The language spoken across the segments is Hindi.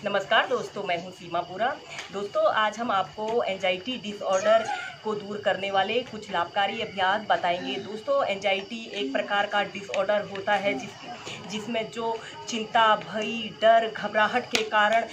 नमस्कार दोस्तों, मैं हूं सीमा पुरा। दोस्तों, आज हम आपको एंजाइटी डिसऑर्डर को दूर करने वाले कुछ लाभकारी अभ्यास बताएंगे। दोस्तों, एंजाइटी एक प्रकार का डिसऑर्डर होता है जिसमें जो चिंता, भय, डर, घबराहट के कारण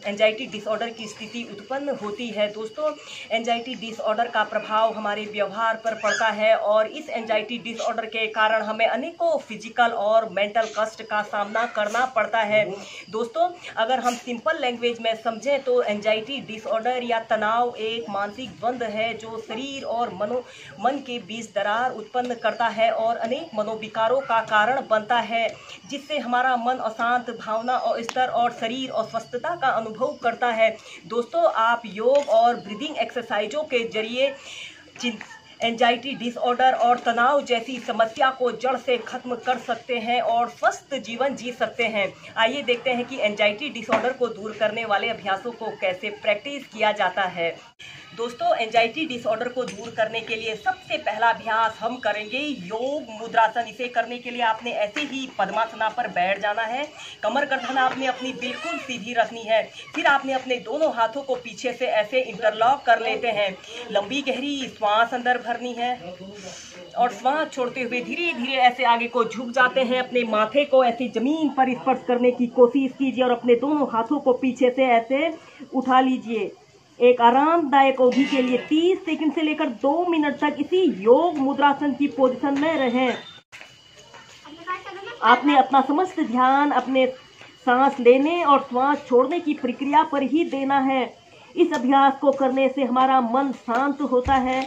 एंजाइटी डिसऑर्डर की स्थिति उत्पन्न होती है। दोस्तों, एंजाइटी डिसऑर्डर का प्रभाव हमारे व्यवहार पर पड़ता है और इस एंजाइटी डिसऑर्डर के कारण हमें अनेकों फिजिकल और मेंटल कष्ट का सामना करना पड़ता है। दोस्तों, अगर हम सिंपल लैंग्वेज में समझें तो एंजाइटी डिसऑर्डर या तनाव एक मानसिक द्वंद्व है जो शरीर और मन के बीच दरार उत्पन्न करता है और अनेक मनोविकारों का कारण बनता है, जिससे हमारा मन अशांत, भावना और स्तर और शरीर अस्वस्थता का अनुभव करता है। दोस्तों, आप योग और ब्रीदिंग एक्सरसाइजों के जरिए एंजाइटी डिसऑर्डर और तनाव जैसी समस्या को जड़ से खत्म कर सकते हैं और स्वस्थ जीवन जी सकते हैं। आइए देखते हैं कि एंजाइटी डिसऑर्डर को दूर करने वाले अभ्यासों को कैसे प्रैक्टिस किया जाता है। दोस्तों, एंजाइटी डिसऑर्डर को दूर करने के लिए सबसे पहला अभ्यास हम करेंगे योग मुद्रासन। इसे करने के लिए आपने ऐसे ही पद्मासना पर बैठ जाना है। कमर गर्दन आपने अपनी बिल्कुल सीधी रखनी है। फिर आपने अपने दोनों हाथों को पीछे से ऐसे इंटरलॉक कर लेते हैं। लंबी गहरी श्वास अंदर भरनी है और श्वास छोड़ते हुए धीरे धीरे ऐसे आगे को झुक जाते हैं। अपने माथे को ऐसे जमीन पर स्पर्श करने की कोशिश कीजिए और अपने दोनों हाथों को पीछे से ऐसे उठा लीजिए। एक आरामदायक अवधि के लिए 30 सेकंड से लेकर 2 मिनट तक इसी योग मुद्रासन की पोजीशन में रहें। आपने अपना समस्त ध्यान अपने सांस लेने और श्वास छोड़ने की प्रक्रिया पर ही देना है। इस अभ्यास को करने से हमारा मन शांत होता है।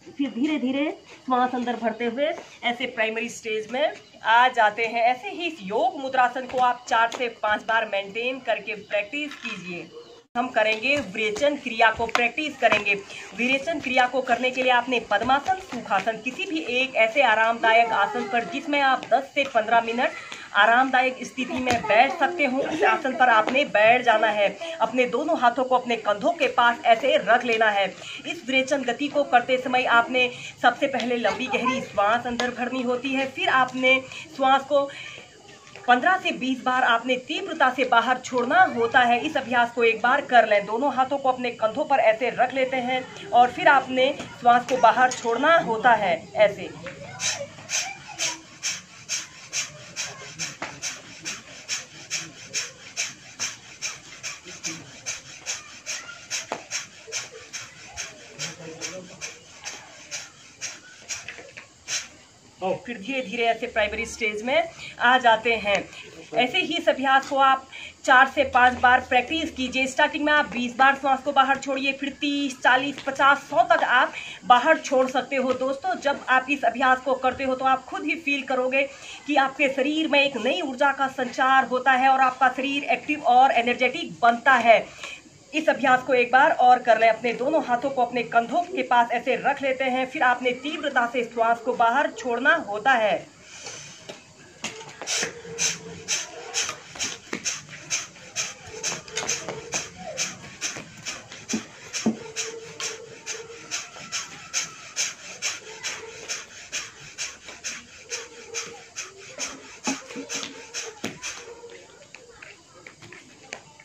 फिर धीरे धीरे श्वास अंदर भरते हुए ऐसे प्राइमरी स्टेज में आ जाते हैं। ऐसे ही इस योग मुद्रासन को आप 4 से 5 बार मेंटेन करके प्रैक्टिस कीजिए। हम करेंगे विरेचन क्रिया को प्रैक्टिस करेंगे। विरेचन क्रिया को करने के लिए आपने पद्मासन, सुखासन, किसी भी एक ऐसे आरामदायक आसन पर जिसमें आप 10 से 15 मिनट आरामदायक स्थिति में बैठ सकते हो, इस आसन पर आपने बैठ जाना है। अपने दोनों हाथों को अपने कंधों के पास ऐसे रख लेना है। इस विरेचन गति को करते समय आपने सबसे पहले लंबी गहरी श्वास अंदर भरनी होती है। फिर आपने श्वास को 15 से 20 बार आपने तीव्रता से बाहर छोड़ना होता है। इस अभ्यास को एक बार कर लें। दोनों हाथों को अपने कंधों पर ऐसे रख लेते हैं और फिर आपने श्वास को बाहर छोड़ना होता है ऐसे। और फिर धीरे धीरे ऐसे प्राइमरी स्टेज में आ जाते हैं। ऐसे ही इस अभ्यास को आप 4 से 5 बार प्रैक्टिस कीजिए। स्टार्टिंग में आप 20 बार श्वास को बाहर छोड़िए, फिर 30, 40, 50, 100 तक आप बाहर छोड़ सकते हो। दोस्तों, जब आप इस अभ्यास को करते हो तो आप खुद ही फील करोगे कि आपके शरीर में एक नई ऊर्जा का संचार होता है और आपका शरीर एक्टिव और एनर्जेटिक बनता है। इस अभ्यास को एक बार और कर लें। अपने दोनों हाथों को अपने कंधों के पास ऐसे रख लेते हैं। फिर आपने तीव्रता से श्वास को बाहर छोड़ना होता है।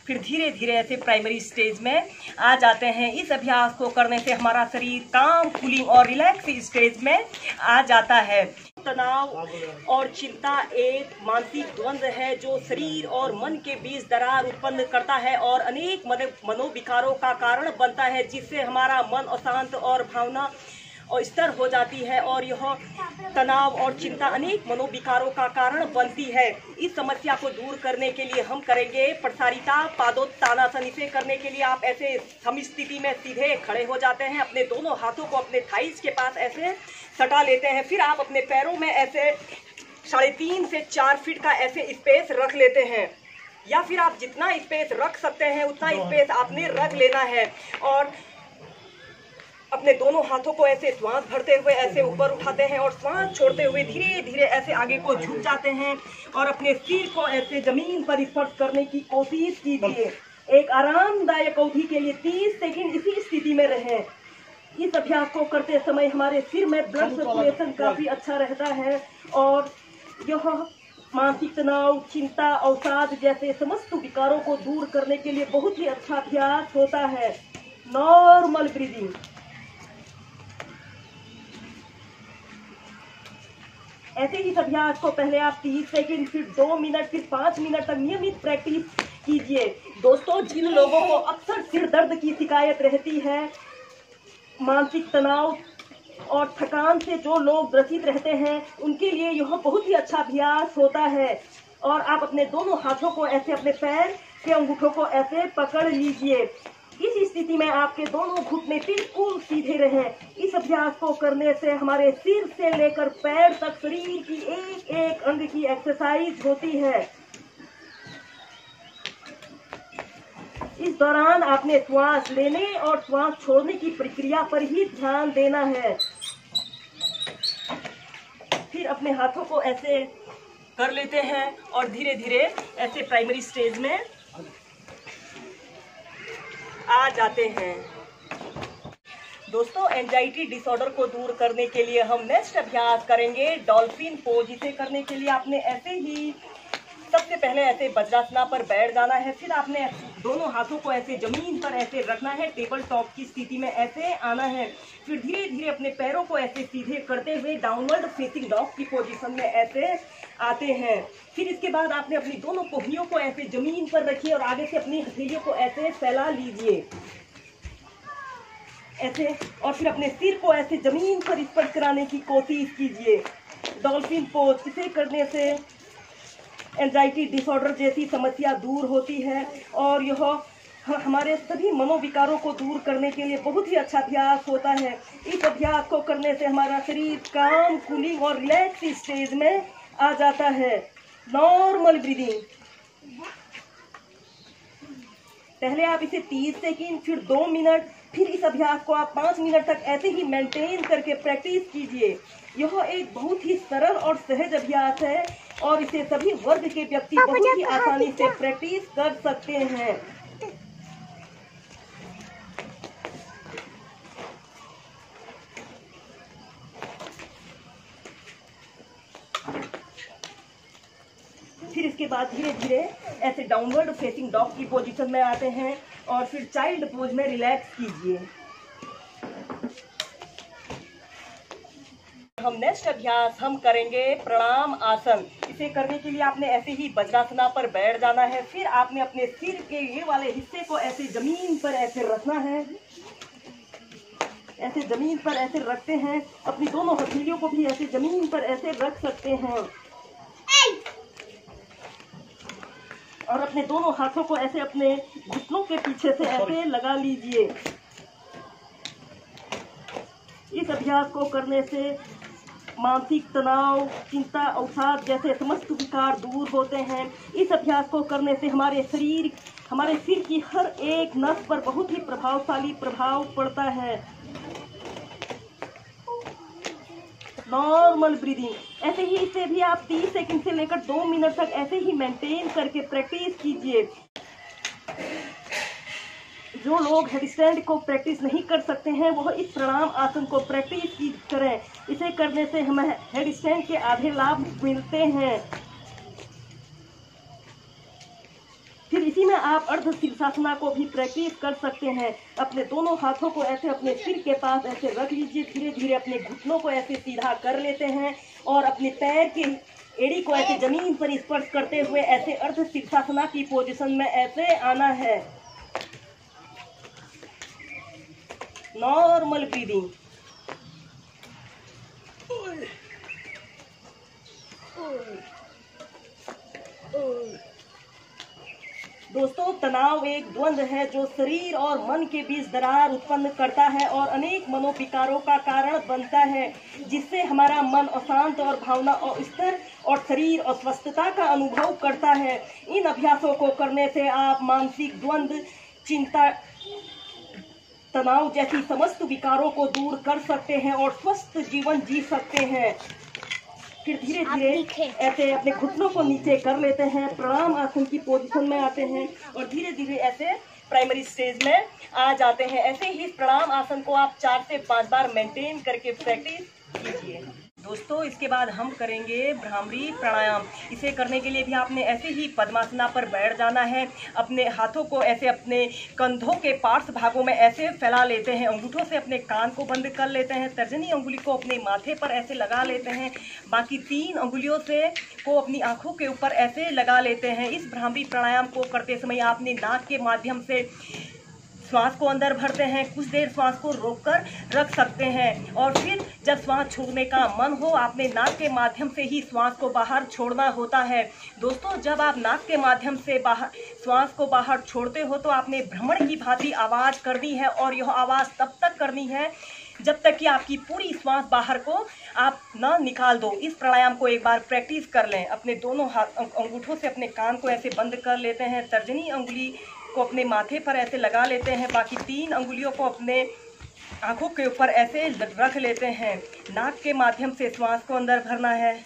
फिर धीरे धीरे ऐसे प्राइमरी स्टेज में आ जाते हैं। इस अभ्यास को करने से हमारा शरीर काम, कूलिंग और रिलैक्स स्टेज में आ जाता है। तनाव और चिंता एक मानसिक द्वंद्व है जो शरीर और मन के बीच दरार उत्पन्न करता है और अनेक मनोविकारों का कारण बनता है, जिससे हमारा मन अशांत और भावना और स्तर हो जाती है और यह तनाव और चिंता अनेक मनोविकारों का कारण बनती है। इस समस्या को दूर करने के लिए हम करेंगे प्रसारिता पादोत्तानासन। इसे करने के लिए आप ऐसे समस्थिति में सीधे खड़े हो जाते हैं। अपने दोनों हाथों को अपने थाइस के पास ऐसे सटा लेते हैं। फिर आप अपने पैरों में ऐसे 3.5 से 4 फीट का ऐसे स्पेस रख लेते हैं, या फिर आप जितना स्पेस रख सकते हैं उतना स्पेस आपने रख लेना है। और अपने दोनों हाथों को ऐसे श्वास भरते हुए ऐसे ऊपर उठाते हैं और श्वास छोड़ते हुए धीरे धीरे ऐसे आगे को झुक जाते हैं और अपने सिर को ऐसे जमीन पर स्पर्श करने की कोशिश कीजिए। एक आरामदायक अवधि के लिए 30 सेकंड इसी स्थिति में रहें। इस अभ्यास को करते समय हमारे सिर में ब्लड सर्कुलेशन काफी अच्छा रहता है और यह मानसिक तनाव, चिंता, अवसाद जैसे समस्त विकारों को दूर करने के लिए बहुत ही अच्छा अभ्यास होता है। Normal breathing. ऐसे ही इस अभ्यास को पहले आप 30 सेकंड, फिर 2 मिनट, फिर 5 मिनट तक नियमित प्रैक्टिस कीजिए। दोस्तों, जिन लोगों को अक्सर सिर दर्द की शिकायत रहती है, मानसिक तनाव और थकान से जो लोग ग्रसित रहते हैं, उनके लिए यह बहुत ही अच्छा अभ्यास होता है। और आप अपने दोनों हाथों को ऐसे अपने पैर के अंगूठों को ऐसे पकड़ लीजिए। इस स्थिति में आपके दोनों घुटने बिल्कुल सीधे रहें। इस अभ्यास को करने से हमारे सिर से लेकर पैर तक शरीर की एक एक अंग की एक्सरसाइज होती है। इस दौरान आपने श्वास लेने और श्वास छोड़ने की प्रक्रिया पर ही ध्यान देना है। फिर अपने हाथों को ऐसे कर लेते हैं और धीरे धीरे ऐसे प्राइमरी स्टेज में आ जाते हैं। दोस्तों, एंजाइटी डिसऑर्डर को दूर करने के लिए हम नेक्स्ट अभ्यास करेंगे डॉल्फिन पोज। इसे करने के लिए आपने ऐसे ही सबसे पहले ऐसे वज्रासना पर बैठ जाना है। फिर आपने दोनों हाथों को ऐसे जमीन पर ऐसे रखना है, टेबल टॉप की स्थिति में ऐसे आना है। फिर धीरे धीरे अपने पैरों को ऐसे सीधे करते हुए डाउनवर्ड फेसिंग डॉग की पोजीशन में ऐसे आते हैं। फिर इसके बाद आपने अपनी दोनों कोहनियों को ऐसे जमीन पर रखिए और आगे से अपनी हथेलियों को ऐसे फैला लीजिए ऐसे, और फिर अपने सिर को ऐसे जमीन पर स्पर्श कराने की कोशिश कीजिए। डॉल्फिन पोज, इसे करने से एंजाइटी डिसऑर्डर जैसी समस्या दूर होती है और यह हमारे सभी मनोविकारों को दूर करने के लिए बहुत ही अच्छा अभ्यास होता है। इस अभ्यास को करने से हमारा शरीर काम, कूलिंग और रिलैक्स स्टेज में आ जाता है। Normal breathing. पहले आप इसे 30 सेकंड, फिर 2 मिनट, फिर इस अभ्यास को आप 5 मिनट तक ऐसे ही मेंटेन करके प्रैक्टिस कीजिए। यह एक बहुत ही सरल और सहज अभ्यास है और इसे सभी वर्ग के व्यक्ति बहुत ही आसानी से प्रैक्टिस कर सकते हैं। फिर इसके बाद धीरे धीरे ऐसे डाउनवर्ड फेसिंग डॉग की पोजीशन में आते हैं और फिर चाइल्ड पोज में रिलैक्स कीजिए। हम नेक्स्ट अभ्यास हम करेंगे प्रणाम आसन। इसे करने के लिए आपने ऐसे ही वज्रासना पर बैठ जाना है। फिर आपने अपने सिर के ये वाले हिस्से को ऐसे जमीन पर ऐसे रखना है। ऐसे जमीन पर ऐसे रखते हैं। अपनी दोनों हथेलियों को भी ऐसे जमीन पर ऐसे रख सकते हैं और अपने दोनों हाथों को ऐसे अपने घुटनों के पीछे से ऐसे लगा लीजिए। इस अभ्यास को करने से मानसिक तनाव, चिंता, अवसाद जैसे समस्त विकार दूर होते हैं। इस अभ्यास को करने से हमारे सिर की हर एक नस पर बहुत ही प्रभावशाली प्रभाव पड़ता है। Normal breathing. ऐसे ही इसे भी आप 30 सेकंड से लेकर 2 मिनट तक ऐसे ही मेंटेन करके प्रैक्टिस कीजिए। जो लोग हेडस्टैंड को प्रैक्टिस नहीं कर सकते हैं, वह इस प्रणाम आसन को प्रैक्टिस करें। इसे करने से हमें हेडस्टैंड के आधे लाभ मिलते हैं। फिर इसी में आप अर्ध शीर्षासना को भी प्रैक्टिस कर सकते हैं। अपने दोनों हाथों को ऐसे अपने सिर के पास ऐसे रख लीजिए। धीरे धीरे अपने घुटनों को ऐसे सीधा कर लेते हैं और अपने पैर की एड़ी को ऐसे जमीन पर स्पर्श करते हुए ऐसे अर्ध शीर्षासना की पोजीशन में ऐसे आना है। Normal breathing. दोस्तों, तनाव एक द्वंद्व है जो शरीर और मन के बीच दरार उत्पन्न करता है और अनेक मनोविकारों का कारण बनता है, जिससे हमारा मन अशांत और भावना अस्थिर और शरीर अस्वस्थता का अनुभव करता है। इन अभ्यासों को करने से आप मानसिक द्वंद्व, चिंता, तनाव जैसी समस्त विकारों को दूर कर सकते हैं और स्वस्थ जीवन जी सकते हैं। फिर धीरे धीरे ऐसे अपने घुटनों को नीचे कर लेते हैं, प्रणाम आसन की पोजीशन में आते हैं और धीरे धीरे ऐसे प्राइमरी स्टेज में आ जाते हैं। ऐसे ही प्रणाम आसन को आप 4 से 5 बार मेंटेन करके प्रैक्टिस कीजिए। दोस्तों इसके बाद हम करेंगे भ्रामरी प्राणायाम। इसे करने के लिए भी आपने ऐसे ही पद्मासना पर बैठ जाना है। अपने हाथों को ऐसे अपने कंधों के पार्श्व भागों में ऐसे फैला लेते हैं। अंगूठों से अपने कान को बंद कर लेते हैं। तर्जनी अंगुली को अपने माथे पर ऐसे लगा लेते हैं। बाकी 3 अंगुलियों से को अपनी आँखों के ऊपर ऐसे लगा लेते हैं। इस भ्रामरी प्राणायाम को करते समय आपने नाक के माध्यम से श्वास को अंदर भरते हैं। कुछ देर श्वास को रोककर रख सकते हैं और फिर जब श्वास छोड़ने का मन हो आपने नाक के माध्यम से ही श्वास को बाहर छोड़ना होता है। दोस्तों जब आप नाक के माध्यम से श्वास को बाहर छोड़ते हो तो आपने भ्रमण की भांति आवाज़ करनी है और यह आवाज़ तब तक करनी है जब तक कि आपकी पूरी श्वास बाहर को आप ना निकाल दो। इस प्राणायाम को एक बार प्रैक्टिस कर लें। अपने दोनों हाथ अंगूठों से अपने कान को ऐसे बंद कर लेते हैं। तर्जनी अंगुली को अपने माथे पर ऐसे लगा लेते हैं। बाकी 3 अंगुलियों को अपने आँखों के ऊपर ऐसे रख लेते हैं। नाक के माध्यम से श्वास को अंदर भरना है।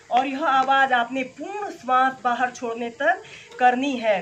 और यह आवाज़ आपने पूर्ण श्वास बाहर छोड़ने तक करनी है।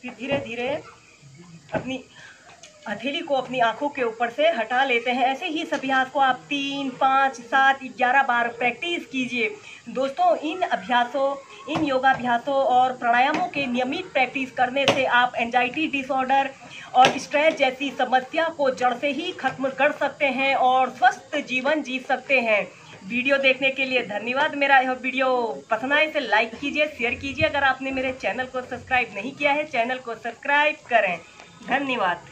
फिर धीरे धीरे अपनी हथेली को अपनी आंखों के ऊपर से हटा लेते हैं। ऐसे ही इस अभ्यास को आप 3, 5, 7, 11 बार प्रैक्टिस कीजिए। दोस्तों इन योगाभ्यासों और प्राणायामों के नियमित प्रैक्टिस करने से आप एंजाइटी डिसऑर्डर और स्ट्रेस जैसी समस्या को जड़ से ही खत्म कर सकते हैं और स्वस्थ जीवन जी सकते हैं। वीडियो देखने के लिए धन्यवाद। मेरा यह वीडियो पसंद आए इसे लाइक कीजिए, शेयर कीजिए। अगर आपने मेरे चैनल को सब्सक्राइब नहीं किया है चैनल को सब्सक्राइब करें। धन्यवाद।